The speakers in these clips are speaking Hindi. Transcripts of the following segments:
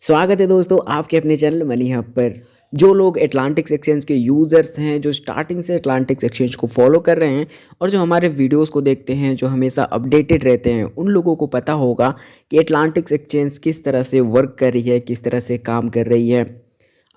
स्वागत है दोस्तों आपके अपने चैनल मनी हब पर। जो लोग एटलांटिक्स एक्सचेंज के यूज़र्स हैं, जो स्टार्टिंग से एटलांटिक्स एक्सचेंज को फॉलो कर रहे हैं और जो हमारे वीडियोस को देखते हैं, जो हमेशा अपडेटेड रहते हैं, उन लोगों को पता होगा कि एटलांटिक्स एक्सचेंज किस तरह से वर्क कर रही है, किस तरह से काम कर रही है।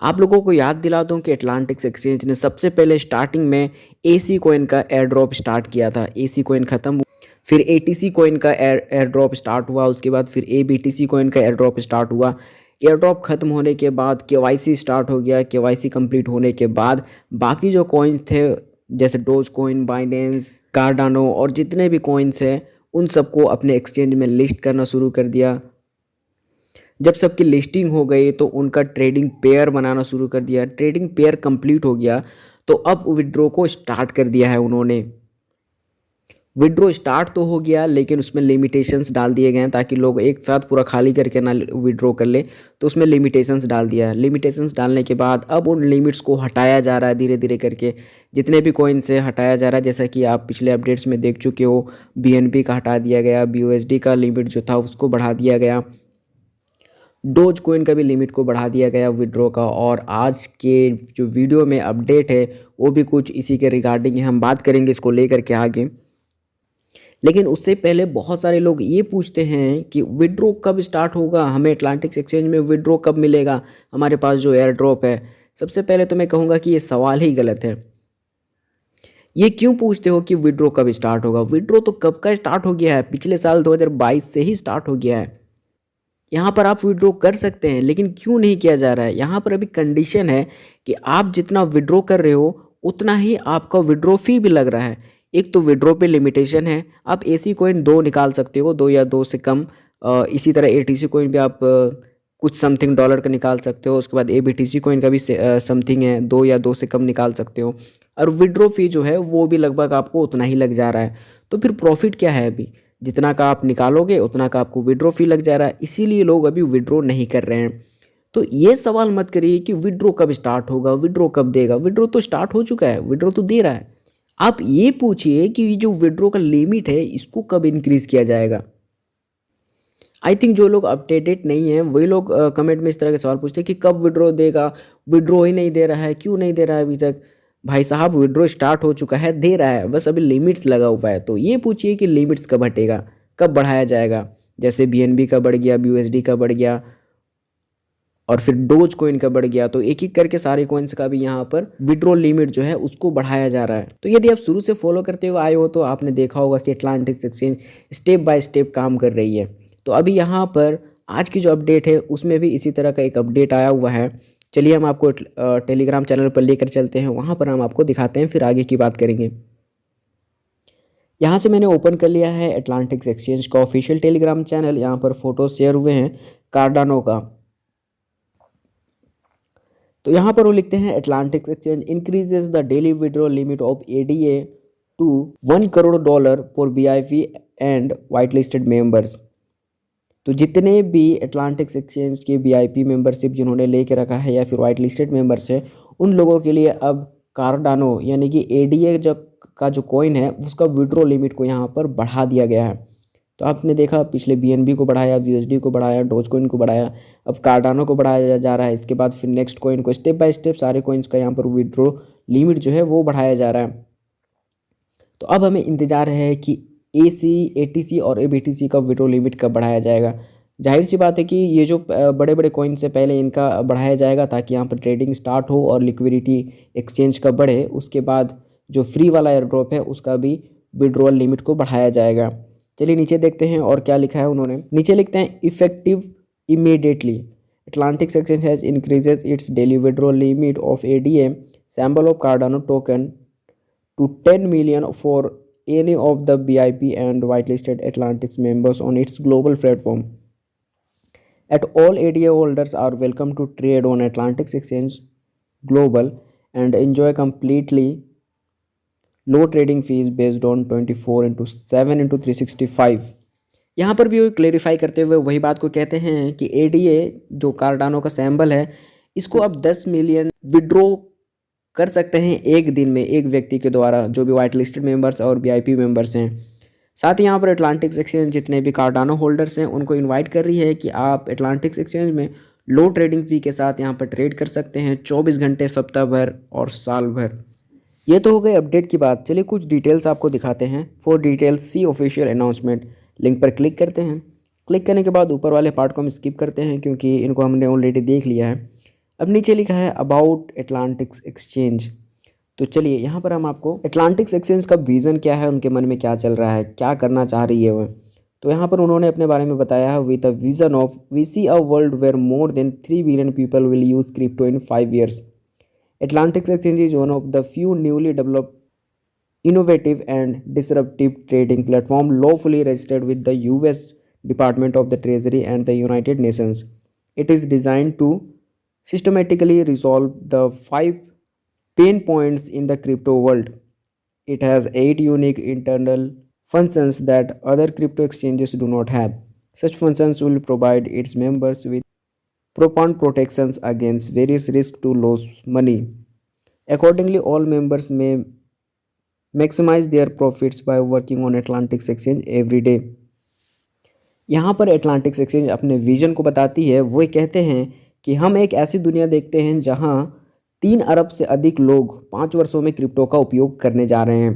आप लोगों को याद दिला दूं कि एटलांटिक्स एक्सचेंज ने सबसे पहले स्टार्टिंग में एसी कोइन का एयर ड्रॉप स्टार्ट किया था। एसी कोइन ख़त्म, फिर एटीसी कोइन का एयर ड्रॉप स्टार्ट हुआ, उसके बाद फिर एबीटीसी कोइन का एयर ड्रॉप स्टार्ट हुआ। एयर ड्रॉप ख़त्म होने के बाद केवाईसी स्टार्ट हो गया। केवाईसी कंप्लीट होने के बाद बाकी जो कॉइन्स थे जैसे डोज कोइन, बाइनेंस, कार्डानो और जितने भी कॉइन्स हैं उन सबको अपने एक्सचेंज में लिस्ट करना शुरू कर दिया। जब सबकी लिस्टिंग हो गई तो उनका ट्रेडिंग पेयर बनाना शुरू कर दिया। ट्रेडिंग पेयर कंप्लीट हो गया तो अब विड्रॉ को स्टार्ट कर दिया है उन्होंने। विड्रॉ स्टार्ट तो हो गया लेकिन उसमें लिमिटेशंस डाल दिए गए हैं ताकि लोग एक साथ पूरा खाली करके ना विड्रॉ कर ले, तो उसमें लिमिटेशंस डाल दिया है। लिमिटेशंस डालने के बाद अब उन लिमिट्स को हटाया जा रहा है धीरे धीरे करके। जितने भी कॉइन से हटाया जा रहा है, जैसा कि आप पिछले अपडेट्स में देख चुके हो, बीएनबी का हटा दिया गया, बीयूएसडी का लिमिट जो था उसको बढ़ा दिया गया, डोज कोइन का भी लिमिट को बढ़ा दिया गया विड्रॉ का। और आज के जो वीडियो में अपडेट है वो भी कुछ इसी के रिगार्डिंग हम बात करेंगे इसको लेकर के आगे। लेकिन उससे पहले बहुत सारे लोग ये पूछते हैं कि विड्रॉ कब स्टार्ट होगा, हमें एटलांटिक्स एक्सचेंज में विड्रॉ कब मिलेगा, हमारे पास जो एयर ड्रॉप है। सबसे पहले तो मैं कहूँगा कि ये सवाल ही गलत है। ये क्यों पूछते हो कि विड्रॉ कब स्टार्ट होगा? विड्रॉ तो कब का स्टार्ट हो गया है, पिछले साल 2022 से ही स्टार्ट हो गया है। यहाँ पर आप विड्रॉ कर सकते हैं लेकिन क्यों नहीं किया जा रहा है? यहाँ पर अभी कंडीशन है कि आप जितना विड्रॉ कर रहे हो उतना ही आपका विड्रॉ फी भी लग रहा है। एक तो विड्रॉ पे लिमिटेशन है, आप एसी कोइन 2 निकाल सकते हो, 2 या 2 से कम। इसी तरह एटीसी कोइन भी आप कुछ समथिंग डॉलर का निकाल सकते हो। उसके बाद एबीटीसी कोइन का भी समथिंग है, 2 या 2 से कम निकाल सकते हो। और विड्रॉ फी जो है वो भी लगभग आपको उतना ही लग जा रहा है। तो फिर प्रॉफिट क्या है? अभी जितना का आप निकालोगे उतना का आपको विड्रॉ फी लग जा रहा है, इसीलिए लोग अभी विड्रॉ नहीं कर रहे हैं। तो ये सवाल मत करिए कि विड्रॉ कब स्टार्ट होगा, विड्रॉ कब देगा। विड्रॉ तो स्टार्ट हो चुका है, विड्रॉ तो दे रहा है। आप ये पूछिए कि जो विड्रॉ का लिमिट है इसको कब इंक्रीज किया जाएगा। आई थिंक जो लोग अपडेटेड नहीं है वही लोग कमेंट में इस तरह के सवाल पूछते हैं कि कब विड्रॉ देगा, विड्रॉ ही नहीं दे रहा है, क्यों नहीं दे रहा है अभी तक। भाई साहब, विड्रॉ स्टार्ट हो चुका है, दे रहा है, बस अभी लिमिट्स लगा हुआ है। तो ये पूछिए कि लिमिट्स कब हटेगा, कब बढ़ाया जाएगा। जैसे बीएनबी का बढ़ गया, बीयूएसडी का बढ़ गया और फिर डोज कोइन का बढ़ गया, तो एक एक करके सारे कॉइन्स का भी यहाँ पर विड्रॉ लिमिट जो है उसको बढ़ाया जा रहा है। तो यदि आप शुरू से फॉलो करते हुए आए हो तो आपने देखा होगा कि Atlantics exchange step by step काम कर रही है। तो अभी यहाँ पर आज की जो अपडेट है उसमें भी इसी तरह का एक अपडेट आया हुआ है। चलिए हम आपको टेलीग्राम चैनल पर लेकर चलते हैं, वहाँ पर हम आपको दिखाते हैं, फिर आगे की बात करेंगे। यहाँ से मैंने ओपन कर लिया है एटलांटिक्स एक्सचेंज का ऑफिशियल टेलीग्राम चैनल। यहाँ पर फोटो शेयर हुए हैं कार्डानो का। तो यहाँ पर वो लिखते हैं Atlantics exchange increases the daily withdraw limit of ADA to $1 crore for VIP and white listed members. तो जितने भी एटलांटिक्स एक्सचेंज के वीआईपी मेंबरशिप जिन्होंने लेके रखा है या फिर वाइट लिस्टेड मेंबर्स है, उन लोगों के लिए अब कार्डानो यानी कि एडीए जो कॉइन है उसका विड्रॉ लिमिट को यहाँ पर बढ़ा दिया गया है। तो आपने देखा पिछले बीएनबी को बढ़ाया, यूएसडी को बढ़ाया, डोज कोइन को बढ़ाया, अब कार्डानो को बढ़ाया जा रहा है। इसके बाद फिर नेक्स्ट कॉइन को स्टेप बाय स्टेप सारे कॉइन्स का यहाँ पर विड्रॉ लिमिट जो है वो बढ़ाया जा रहा है। तो अब हमें इंतजार है कि एटीसी और एबीटीसी का विड्रॉ लिमिट कब बढ़ाया जाएगा। जाहिर सी बात है कि ये जो बड़े बड़े कॉइन से पहले इनका बढ़ाया जाएगा ताकि यहाँ पर ट्रेडिंग स्टार्ट हो और लिक्विडिटी एक्सचेंज का बढ़े। उसके बाद जो फ्री वाला एयर ड्रॉप है उसका भी विड्रॉल लिमिट को बढ़ाया जाएगा। चलिए नीचे देखते हैं और क्या लिखा है उन्होंने। नीचे लिखते हैं effective immediately Atlantics exchange has increases it's daily withdrawal limit of ADA symbol of Cardano token to 10 million for any of the VIP and whitelisted Atlantics members on its global platform. At all ADA holders are welcome to trade on Atlantics Exchange Global and enjoy completely low trading fees based on 24/7/365। यहाँ पर भी क्लेरिफाई करते हुए वही बात को कहते हैं कि एडीए जो कार्डानो का सैम्बल है इसको अब 10 मिलियन विड्रॉ कर सकते हैं एक दिन में एक व्यक्ति के द्वारा, जो भी वाइट लिस्टेड मेंबर्स और वीआईपी मेंबर्स हैं। साथ ही यहाँ पर एटलांटिक्स एक्सचेंज जितने भी कार्डानो होल्डर्स हैं उनको इनवाइट कर रही है कि आप एटलांटिक्स एक्सचेंज में लो ट्रेडिंग फी के साथ यहाँ पर ट्रेड कर सकते हैं 24 घंटे, सप्ताह भर और साल भर। ये तो हो गई अपडेट की बात। चलिए कुछ डिटेल्स आपको दिखाते हैं। For details see official announcement, link पर क्लिक करते हैं। क्लिक करने के बाद ऊपर वाले पार्ट को हम स्किप करते हैं क्योंकि इनको हमने ऑलरेडी देख लिया है। अब नीचे लिखा है अबाउट एटलांटिक्स एक्सचेंज। तो चलिए यहाँ पर हम आपको एटलांटिक्स एक्सचेंज का विज़न क्या है, उनके मन में क्या चल रहा है, क्या करना चाह रही है वह। तो यहाँ पर उन्होंने अपने बारे में बताया है, with a vision of we see a world where more than 3 billion people will use crypto in 5 years. Atlantic Exchange is one of the few newly developed, innovative and disruptive trading platform lawfully registered with the US Department of the Treasury and the United Nations. It is designed to systematically resolve the 5 pain points in the crypto world. It has 8 unique internal functions that other crypto exchanges do not have. Such functions will provide its members with profound protections against various risks to lose money. Accordingly, all members may maximize their profits by working on Atlantic Exchange every day. यहाँ पर एटलांटिक्स एक्सचेंज अपने विजन को बताती है। वो कहते हैं कि हम एक ऐसी दुनिया देखते हैं जहाँ 3 अरब से अधिक लोग 5 वर्षों में क्रिप्टो का उपयोग करने जा रहे हैं।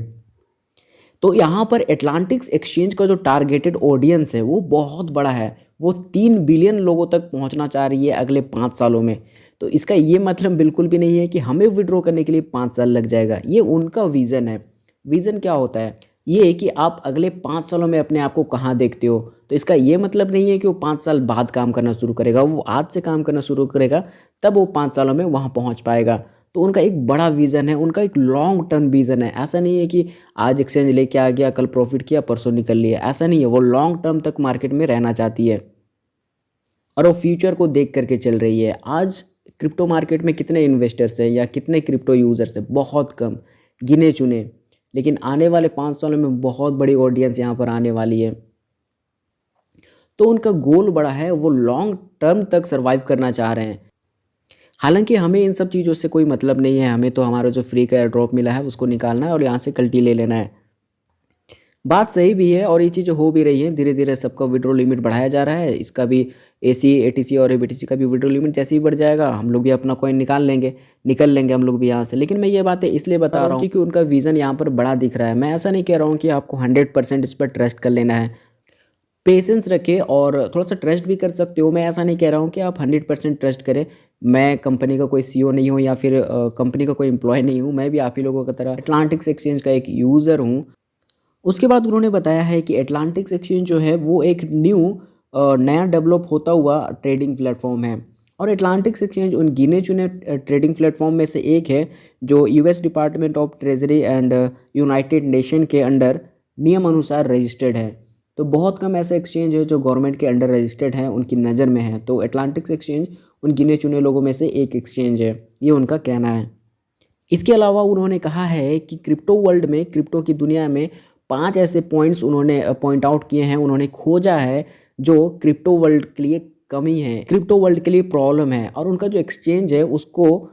तो यहाँ पर एटलांटिक्स एक्सचेंज का जो टारगेटेड ऑडियंस है वो बहुत बड़ा है। वो 3 बिलियन लोगों तक पहुँचना चाह रही है अगले 5 सालों में। तो इसका ये मतलब बिल्कुल भी नहीं है कि हमें विड्रॉ करने के लिए 5 साल लग जाएगा। ये उनका विज़न है। विज़न क्या होता है? ये है कि आप अगले 5 सालों में अपने आप को कहाँ देखते हो। तो इसका ये मतलब नहीं है कि वो 5 साल बाद काम करना शुरू करेगा। वो आज से काम करना शुरू करेगा, तब वो 5 सालों में वहाँ पहुँच पाएगा। तो उनका एक बड़ा विज़न है, उनका एक लॉन्ग टर्म विज़न है। ऐसा नहीं है कि आज एक्सचेंज लेके आ गया, कल प्रॉफिट किया, परसों निकल लिया। ऐसा नहीं है। वो लॉन्ग टर्म तक मार्केट में रहना चाहती है और वो फ्यूचर को देख करके चल रही है। आज क्रिप्टो मार्केट में कितने इन्वेस्टर्स हैं या कितने क्रिप्टो यूज़र्स हैं? बहुत कम, गिने चुने। लेकिन आने वाले 5 सालों में बहुत बड़ी ऑडियंस यहाँ पर आने वाली है। तो उनका गोल बड़ा है, वो लॉन्ग टर्म तक सर्वाइव करना चाह रहे हैं। हालांकि हमें इन सब चीज़ों से कोई मतलब नहीं है। हमें तो हमारा जो फ्री का एयर ड्रॉप मिला है उसको निकालना है और यहाँ से कल्टी ले लेना है। बात सही भी है और ये चीज़ें हो भी रही हैं। धीरे धीरे सबका विड्रॉ लिमिट बढ़ाया जा रहा है। इसका भी एसी, एटीसी और एबीटीसी का भी विड्रॉ लिमिट जैसे ही बढ़ जाएगा, हम लोग भी अपना कॉइन निकल लेंगे हम लोग भी यहाँ से। लेकिन मैं ये बातें इसलिए बता रहा हूँ क्योंकि उनका विज़न यहाँ पर बड़ा दिख रहा है। मैं ऐसा नहीं कह रहा हूँ कि आपको 100% इस पर ट्रस्ट कर लेना है। पेशेंस रखें और थोड़ा सा ट्रस्ट भी कर सकते हो। मैं ऐसा नहीं कह रहा हूँ कि आप 100% ट्रस्ट करें। मैं कंपनी का कोई सीईओ नहीं हूँ या फिर कंपनी का कोई एम्प्लॉय नहीं हूँ। मैं भी आप ही लोगों की तरह एटलांटिक्स एक्सचेंज का एक यूज़र हूँ। उसके बाद उन्होंने बताया है कि एटलांटिक्स एक्सचेंज जो है वो एक नया डेवलप होता हुआ ट्रेडिंग प्लेटफॉर्म है। और एटलांटिक्स एक्सचेंज उन गिने चुने ट्रेडिंग प्लेटफॉर्म में से एक है जो US department of treasury and United nation के अंडर नियम अनुसार रजिस्टर्ड है। तो बहुत कम ऐसे एक्सचेंज है जो गवर्नमेंट के अंडर रजिस्टर्ड है, उनकी नज़र में है। तो एटलांटिक्स एक्सचेंज उन गिने चुने लोगों में से एक एक्सचेंज है, ये उनका कहना है। इसके अलावा उन्होंने कहा है कि क्रिप्टो वर्ल्ड में, क्रिप्टो की दुनिया में 5 ऐसे पॉइंट्स उन्होंने पॉइंट आउट किए हैं, उन्होंने खोजा है जो क्रिप्टो वर्ल्ड के लिए कमी है, क्रिप्टो वर्ल्ड के लिए प्रॉब्लम है। और उनका जो एक्सचेंज है उसको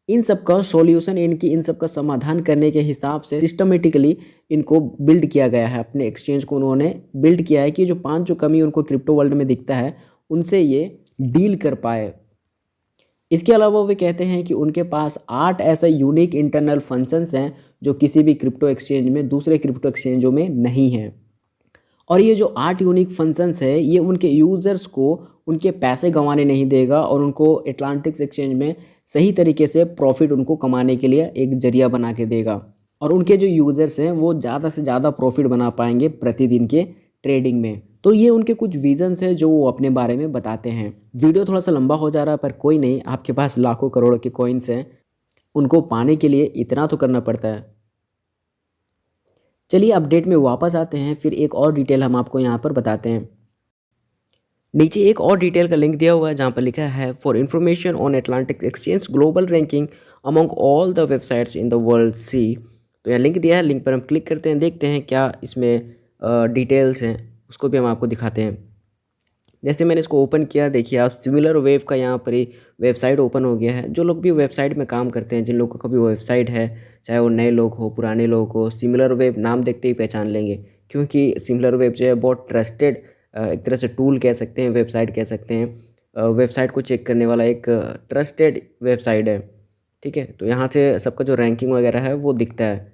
इन सब का सॉल्यूशन, इन सब का समाधान करने के हिसाब से सिस्टमेटिकली इनको बिल्ड किया गया है। अपने एक्सचेंज को उन्होंने बिल्ड किया है कि जो 5 जो कमी उनको क्रिप्टो वर्ल्ड में दिखता है उनसे ये डील कर पाए। इसके अलावा वे कहते हैं कि उनके पास 8 ऐसे यूनिक इंटरनल फंक्शंस हैं जो किसी भी क्रिप्टो एक्सचेंज में, दूसरे क्रिप्टो एक्सचेंजों में नहीं हैं। और ये जो 8 यूनिक फंक्शंस है ये उनके यूज़र्स को उनके पैसे गंवाने नहीं देगा और उनको एटलांटिक्स एक्सचेंज में सही तरीके से प्रॉफिट उनको कमाने के लिए एक जरिया बना के देगा। और उनके जो यूज़र्स हैं वो ज़्यादा से ज़्यादा प्रॉफिट बना पाएंगे प्रतिदिन के ट्रेडिंग में। तो ये उनके कुछ विजन्स हैं जो वो अपने बारे में बताते हैं। वीडियो थोड़ा सा लंबा हो जा रहा है पर कोई नहीं, आपके पास लाखों करोड़ों के कॉइन्स हैं, उनको पाने के लिए इतना तो करना पड़ता है। चलिए अपडेट में वापस आते हैं, फिर एक और डिटेल हम आपको यहाँ पर बताते हैं। नीचे एक और डिटेल का लिंक दिया हुआ है जहाँ पर लिखा है for information on Atlantic exchange global ranking among all the websites in the world see. तो यहाँ लिंक दिया है, लिंक पर हम क्लिक करते हैं, देखते हैं क्या इसमें डिटेल्स हैं, उसको भी हम आपको दिखाते हैं। जैसे मैंने इसको ओपन किया, देखिए आप सिमिलर वेव का यहाँ पर ही वेबसाइट ओपन हो गया है। जो लोग भी वेबसाइट में काम करते हैं, जिन लोगों का कभी वेबसाइट है, चाहे वो नए लोग हो, पुराने लोग हो, सिमिलर वेव नाम देखते ही पहचान लेंगे, क्योंकि सिमिलर वेब जो है बहुत ट्रस्टेड एक तरह से टूल कह सकते हैं, वेबसाइट कह सकते हैं। वेबसाइट को चेक करने वाला एक ट्रस्टेड वेबसाइट है, ठीक है। तो यहाँ से सबका जो रैंकिंग वगैरह है वो दिखता है।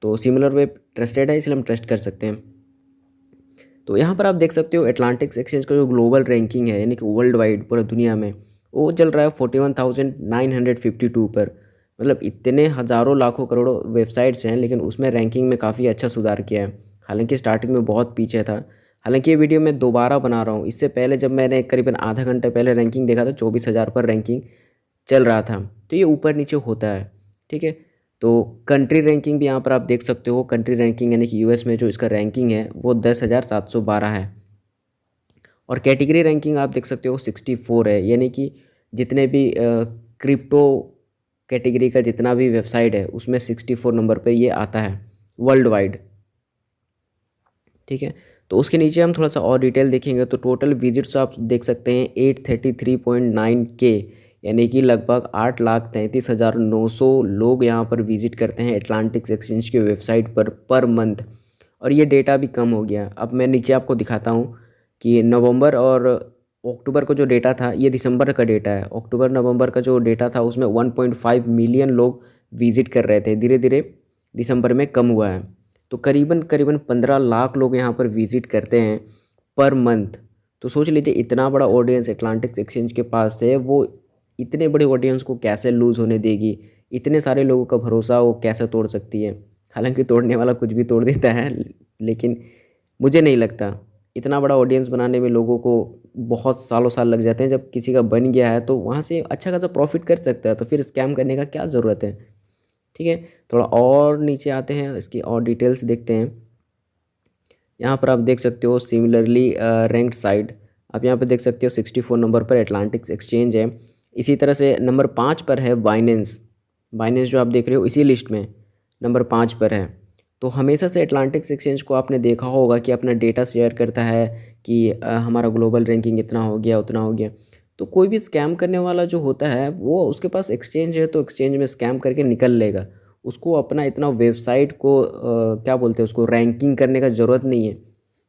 तो सिमिलर वेब ट्रस्टेड है, इसलिए हम ट्रस्ट कर सकते हैं। तो यहाँ पर आप देख सकते हो एटलांटिक्स एक्सचेंज का जो ग्लोबल रैंकिंग है, यानी कि वर्ल्ड वाइड पूरा दुनिया में, वो चल रहा है 41,952 पर। मतलब इतने हज़ारों लाखों करोड़ों वेबसाइट्स हैं, लेकिन उसमें रैंकिंग में काफ़ी अच्छा सुधार किया है। हालांकि स्टार्टिंग में बहुत पीछे था। हालांकि ये वीडियो मैं दोबारा बना रहा हूँ, इससे पहले जब मैंने करीबन आधा घंटे पहले रैंकिंग देखा था 24,000 पर रैंकिंग चल रहा था। तो ये ऊपर नीचे होता है, ठीक है। तो कंट्री रैंकिंग भी यहाँ पर आप देख सकते हो। कंट्री रैंकिंग यानी कि यूएस में जो इसका रैंकिंग है वो 10,712 है। और कैटेगरी रैंकिंग आप देख सकते हो 64 है, यानी कि जितने भी क्रिप्टो कैटेगरी का जितना भी वेबसाइट है उसमें 64 नंबर पर ये आता है वर्ल्ड वाइड, ठीक है। तो उसके नीचे हम थोड़ा सा और डिटेल देखेंगे तो टोटल विजिट्स आप देख सकते हैं 833.9K, यानी कि लगभग 8,33,900 लोग यहाँ पर विजिट करते हैं एटलांटिक्स एक्सचेंज के वेबसाइट पर मंथ। और ये डेटा भी कम हो गया। अब मैं नीचे आपको दिखाता हूँ कि नवंबर और अक्टूबर को जो डेटा था, ये दिसंबर का डेटा है। अक्टूबर नवंबर का जो डेटा था उसमें 1.5 मिलियन लोग विजिट कर रहे थे, धीरे धीरे दिसंबर में कम हुआ है। तो करीबन करीबन 15 लाख लोग यहाँ पर विजिट करते हैं पर मंथ। तो सोच लीजिए इतना बड़ा ऑडियंस एटलांटिक्स एक्सचेंज के पास है, वो इतने बड़े ऑडियंस को कैसे लूज़ होने देगी, इतने सारे लोगों का भरोसा वो कैसे तोड़ सकती है। हालांकि तोड़ने वाला कुछ भी तोड़ देता है, लेकिन मुझे नहीं लगता। इतना बड़ा ऑडियंस बनाने में लोगों को बहुत सालों साल लग जाते हैं। जब किसी का बन गया है तो वहाँ से अच्छा खासा प्रॉफिट कर सकता है, तो फिर स्कैम करने का क्या ज़रूरत है, ठीक है। थोड़ा और नीचे आते हैं, इसकी और डिटेल्स देखते हैं। यहाँ पर आप देख सकते हो सिमिलरली रैंक्ड साइट, आप यहाँ पर देख सकते हो 64 नंबर पर एटलांटिक्स एक्सचेंज है। इसी तरह से नंबर 5 पर है बाइनेंस। बाइनेंस जो आप देख रहे हो इसी लिस्ट में नंबर 5 पर है। तो हमेशा से एटलांटिक्स एक्सचेंज को आपने देखा होगा कि अपना डेटा शेयर करता है कि हमारा ग्लोबल रैंकिंग इतना हो गया उतना हो गया। तो कोई भी स्कैम करने वाला जो होता है वो उसके पास एक्सचेंज है, तो एक्सचेंज में स्कैम करके निकल लेगा। उसको अपना इतना वेबसाइट को क्या बोलते हैं उसको रैंकिंग करने का ज़रूरत नहीं है।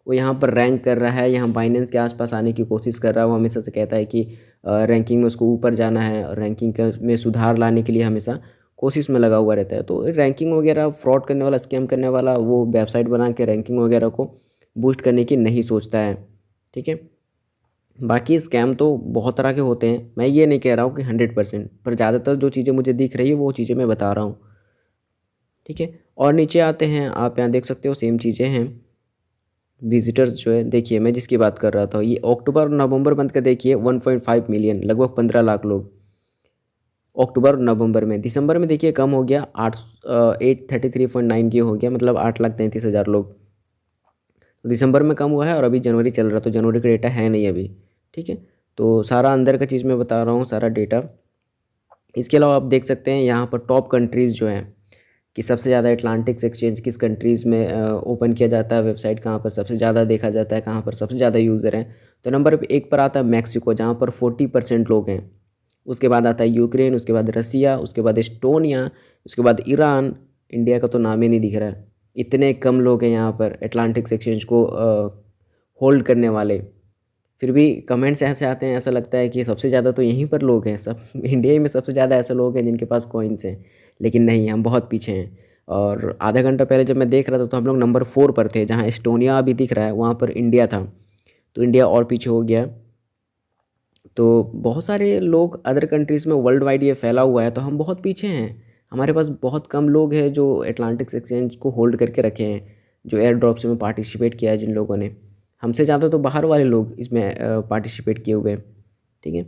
वो यहाँ पर रैंक कर रहा है, यहाँ बाइनेंस के आसपास आने की कोशिश कर रहा है। वो हमेशा से कहता है कि रैंकिंग में उसको ऊपर जाना है और रैंकिंग में सुधार लाने के लिए हमेशा कोशिश में लगा हुआ रहता है। तो रैंकिंग वगैरह फ्रॉड करने वाला, स्कैम करने वाला, वो वेबसाइट बना के रैंकिंग वगैरह को बूस्ट करने की नहीं सोचता है, ठीक है। बाकी स्कैम तो बहुत तरह के होते हैं, मैं ये नहीं कह रहा हूँ कि 100%, पर ज़्यादातर जो चीज़ें मुझे दिख रही है वो चीज़ें मैं बता रहा हूँ, ठीक है। और नीचे आते हैं, आप यहाँ देख सकते हो सेम चीज़ें हैं। विजिटर्स जो है देखिए, मैं जिसकी बात कर रहा था ये अक्टूबर नवंबर मंथ का देखिए 1.5 मिलियन, लगभग 15 लाख लोग अक्टूबर नवंबर में। दिसंबर में देखिए कम हो गया, 833.9 हो गया, मतलब 8,33,000 लोग। तो दिसंबर में कम हुआ है और अभी जनवरी चल रहा, तो जनवरी का डेटा है नहीं अभी, ठीक है। तो सारा अंदर का चीज़ मैं बता रहा हूँ, सारा डेटा। इसके अलावा आप देख सकते हैं यहाँ पर टॉप कंट्रीज़ जो हैं कि सबसे ज़्यादा एटलांटिक्स एक्सचेंज किस कंट्रीज़ में ओपन किया जाता है, वेबसाइट कहाँ पर सबसे ज़्यादा देखा जाता है, कहाँ पर सबसे ज़्यादा यूज़र हैं। तो नंबर 1 पर आता है मैक्सिको, जहाँ पर 40% लोग हैं। उसके बाद आता है यूक्रेन, उसके बाद रसिया, उसके बाद एस्टोनिया, उसके बाद ईरान। इंडिया का तो नाम ही नहीं दिख रहा है। इतने कम लोग हैं यहाँ पर एटलांटिक्स एक्सचेंज को होल्ड करने वाले। फिर भी कमेंट्स ऐसे आते हैं, ऐसा लगता है कि सबसे ज़्यादा तो यहीं पर लोग हैं, सब इंडिया ही में सबसे ज़्यादा ऐसे लोग हैं जिनके पास कॉइन्स हैं। लेकिन नहीं, हम बहुत पीछे हैं। और आधा घंटा पहले जब मैं देख रहा था तो हम लोग नंबर 4 पर थे, जहाँ एस्टोनिया अभी दिख रहा है वहाँ पर इंडिया था। तो इंडिया और पीछे हो गया। तो बहुत सारे लोग अदर कंट्रीज़ में वर्ल्ड वाइड ये फैला हुआ है, तो हम बहुत पीछे हैं। हमारे पास बहुत कम लोग हैं जो एटलांटिक्स एक्सचेंज को होल्ड करके रखे हैं, जो एयर ड्रॉप्स में पार्टिसिपेट किया है जिन लोगों ने। हमसे ज़्यादा तो बाहर वाले लोग इसमें पार्टिसिपेट किए हुए हैं, ठीक है।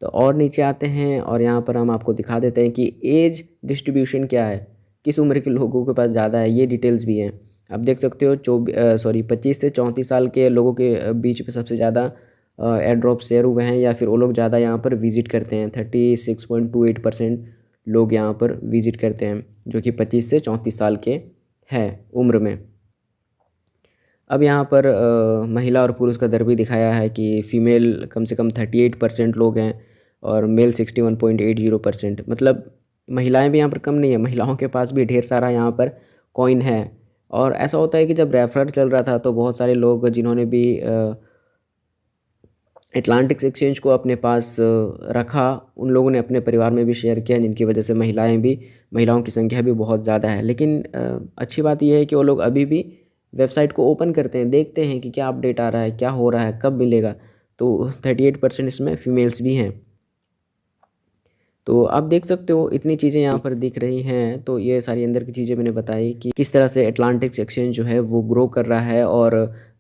तो और नीचे आते हैं और यहाँ पर हम आपको दिखा देते हैं कि एज डिस्ट्रीब्यूशन क्या है, किस उम्र के लोगों के पास ज़्यादा है, ये डिटेल्स भी हैं। आप देख सकते हो 25 से 34 साल के लोगों के बीच में सबसे ज़्यादा एयर ड्रॉप शेयर हुए हैं, या फिर वो लोग ज़्यादा यहाँ पर विज़िट करते हैं। 36.28% लोग यहाँ पर विज़िट करते हैं, जो कि 25 से 34 साल के हैं उम्र में। अब यहाँ पर महिला और पुरुष का दर भी दिखाया है कि फ़ीमेल कम से कम 38% लोग हैं और मेल 61.80%। मतलब महिलाएं भी यहाँ पर कम नहीं है, महिलाओं के पास भी ढेर सारा यहाँ पर कॉइन है। और ऐसा होता है कि जब रेफर चल रहा था तो बहुत सारे लोग जिन्होंने भी एटलांटिक्स एक्सचेंज को अपने पास रखा। उन लोगों ने अपने परिवार में भी शेयर किया, जिनकी वजह से महिलाओं की संख्या भी बहुत ज़्यादा है। लेकिन अच्छी बात यह है कि वो लोग अभी भी वेबसाइट को ओपन करते हैं, देखते हैं कि क्या अपडेट आ रहा है, क्या हो रहा है, कब मिलेगा। तो 38% इसमें फीमेल्स भी हैं। तो आप देख सकते हो इतनी चीज़ें यहाँ पर दिख रही हैं। तो ये सारी अंदर की चीज़ें मैंने बताई कि किस तरह से एटलांटिक्स एक्सचेंज जो है वो ग्रो कर रहा है और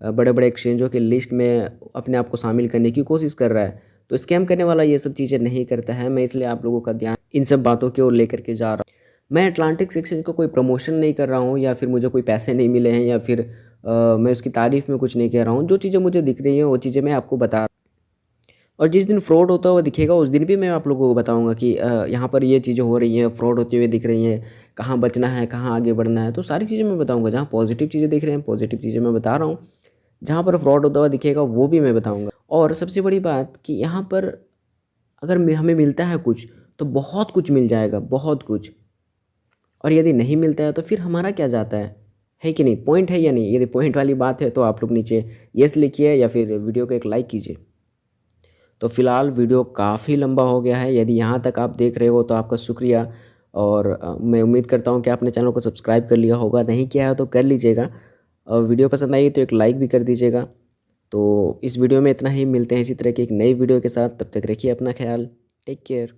बड़े बड़े एक्सचेंजों के लिस्ट में अपने आप को शामिल करने की कोशिश कर रहा है। तो स्कैम करने वाला ये सब चीज़ें नहीं करता है। मैं इसलिए आप लोगों का ध्यान इन सब बातों की ओर लेकर के जा रहा हूँ। मैं एटलांटिक्स एक्सचेंज का कोई प्रमोशन नहीं कर रहा हूँ, या फिर मुझे कोई पैसे नहीं मिले हैं, या फिर मैं उसकी तारीफ़ में कुछ नहीं कह रहा हूँ। जो चीज़ें मुझे दिख रही हैं वो चीज़ें मैं आपको बता, और जिस दिन फ्रॉड होता हुआ दिखेगा उस दिन भी मैं आप लोगों को बताऊंगा कि यहाँ पर ये चीज़ें हो रही हैं, फ्रॉड होते हुए दिख रही हैं, कहाँ बचना है, कहाँ आगे बढ़ना है। तो सारी चीज़ें मैं बताऊंगा। जहाँ पॉजिटिव चीज़ें दिख रही हैं पॉजिटिव चीज़ें मैं बता रहा हूँ, जहाँ पर फ्रॉड होता हुआ दिखेगा वो भी मैं बताऊँगा। और सबसे बड़ी बात कि यहाँ पर अगर हमें मिलता है कुछ तो बहुत कुछ मिल जाएगा, बहुत कुछ। और यदि नहीं मिलता है तो फिर हमारा क्या जाता है कि नहीं? पॉइंट है या नहीं? यदि पॉइंट वाली बात है तो आप लोग नीचे येस लिखिए या फिर वीडियो को एक लाइक कीजिए। तो फ़िलहाल वीडियो काफ़ी लंबा हो गया है। यदि यहाँ तक आप देख रहे हो तो आपका शुक्रिया। और मैं उम्मीद करता हूँ कि आपने चैनल को सब्सक्राइब कर लिया होगा, नहीं किया है तो कर लीजिएगा। और वीडियो पसंद आई तो एक लाइक भी कर दीजिएगा। तो इस वीडियो में इतना ही, मिलते हैं इसी तरह की एक नई वीडियो के साथ। तब तक रखिए अपना ख्याल। Take care.